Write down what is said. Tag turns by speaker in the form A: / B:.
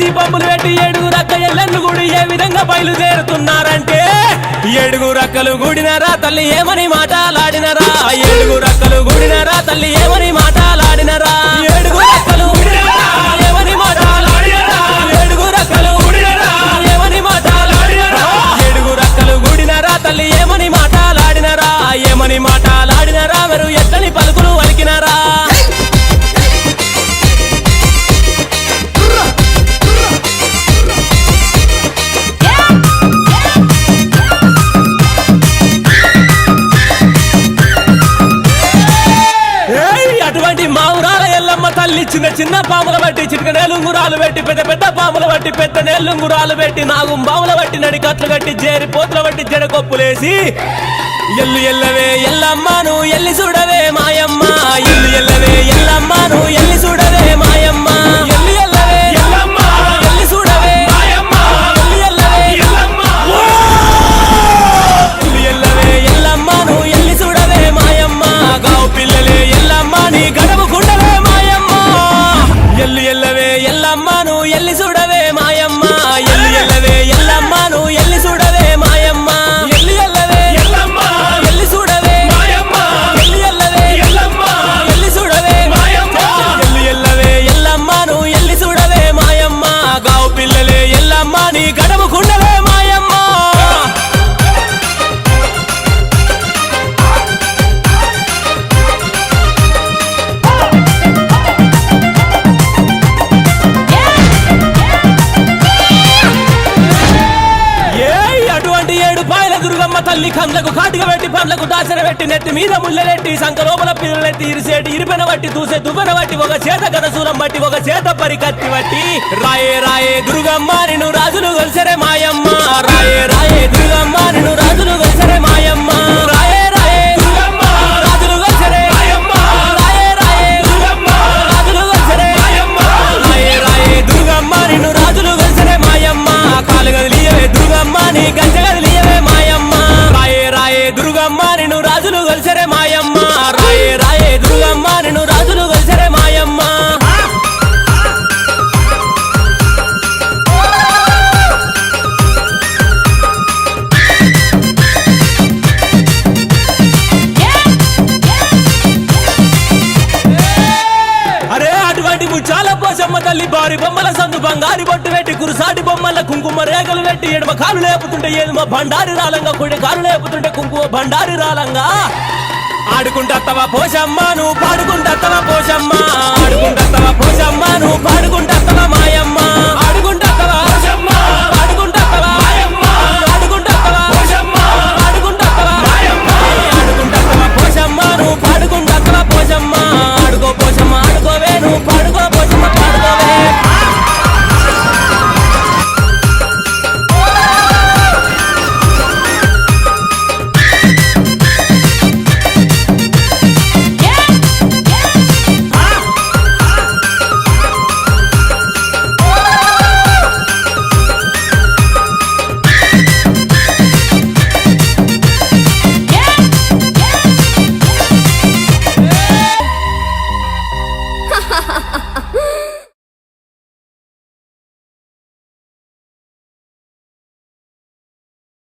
A: దీపములు పెట్టి ఏడుగురక్క ఎల్లెన్ను గుడి ఏ విధంగా బయలుదేరుతున్నారంటే ఏడుగురక్కలు గుడినరా తల్లి ఏమని మాటలాడినరా ఏడుగురక్కలు గుడినరా తల్లి ఏమని మాటలాడినరా ఏడుగురక్కలు ఏమని మాటలాడినరా ఏడుగురక్కలు ఏమని మాటలాడినరా ఏడుగురక్కలు గుడినరా తల్లి ఏమని మాటలాడినరా ఏమని మాటలాడినరా మీరు ఎట్లని పలుకులు వలికినరా తల్లి చిన్న చిన్న పాములు బట్టి చిటిక నేలుంగురాలు పెట్టి పెద్ద పెద్ద పాములు బట్టి పెద్ద నేలుంగురాలు పెట్టి నాగుం బాములు బట్టి నడికట్లు కట్టి జేరి పోతులు బట్టి జడకొప్పులేసి ఎల్లు ఎల్లవే ఎల్లమ్మను ఎల్లి చూడవే మాయమ్మ ఎల్లు ఎల్లవే ఎల్లమ్మను ఎల్లి చూడవే మాయమ్మ ఎల్లు ఎల్లవే ఎల్లమ్మ ఎల్లి చూడవే మాయమ్మ ఎల్లు ఎల్లవే ఎల్లమ్మ ఎల్లు ఎల్లవే ఎల్లమ్మను ఎల్లి చూడవే మాయమ్మ గావు పిల్లలే ఎల్లమ్మ నీ గడవ గుండవే ఎల్లు ఎల్లవే ఎల్లమ్మను ఎల్లి చూడవే మాయమ్మ ఎల్లు ఎల్లవే ఎల్లమ్మను ఎల్లి చూడవే మాయమ్మ ఎల్లు ఎల్లవే ఎల్లమ్మ ఎల్లి చూడవే మాయమ్మ ఎల్లు ఎల్లవే ఎల్లమ్మ ఎల్లి చూడవే మాయమ్మ ఎల్లు ఎల్లవే ఎల్లమ్మను ఎల్లి చూడవే మాయమ్మ గావు పిల్లలే ఎల్లమ్మ నీ గడవ గుండవే మాయమ్మ తల్లి కండ్లకు కాటిక పెట్టి పండ్లకు దాసన పెట్టి నెత్తి మీద ముళ్ళెట్టి సంక లోపల పిల్లలెట్టి ఇరిసేటి ఇరిపెన బట్టి దూసే దువ్వెన బట్టి ఒక చేత గదసూరం బట్టి ఒక చేత పరికత్తి బట్టి రాయే రాయే దుర్గమ్మ నిన్ను రాజులు గొల్సరే మాయమ్మ రాయే రాయే దుర్గమ్మ నిన్ను రాజులు గొల్సరే మాయమ్మ రాయే రాయే దుర్గమ్మ రాజులు గొల్సరే మాయమ్మ రాయే రాయే దుర్గమ్మ రాజులు గొల్సరే మాయమ్మ రాయే రాయే దుర్గమ్మ నిన్ను రాజులు గొల్సరే మాయమ్మ కాలు గదిలియవే దుర్గమ్మ నీ గంజ గదిలియవే మాయమ్మ రాయే దుర్గమ్మ నిన్ను రాజులు గొల్సరే మాయమ్మ రాయే రాయే దుర్గమ్మ నిన్ను రాజులు గొల్సరే మాయమ్మ అరే అటువంటి ముచ్చాల పోసమ్మ తల్లి బారి బొమ్మల సందు బంగారి బొట్టు పెట్టి కురుసాటి బొమ్మల కుంకుమ రేఖలు పెట్టి ఎడమ కాలు లేపుతుంటే ఏదుమ బండారి రాలంగా కుడి కాలు లేపుతుంటే కుంకుమ బండారి రాలంగా ఆడుకుంటత్తవా పోషమ్మ నువ్వు పాడుకుంటత్తవా పోషమ్మ ఆడుకుంటత్తవా పోషమ్మ నువ్వు పాడుకుంటత్తవా మాయమ్మ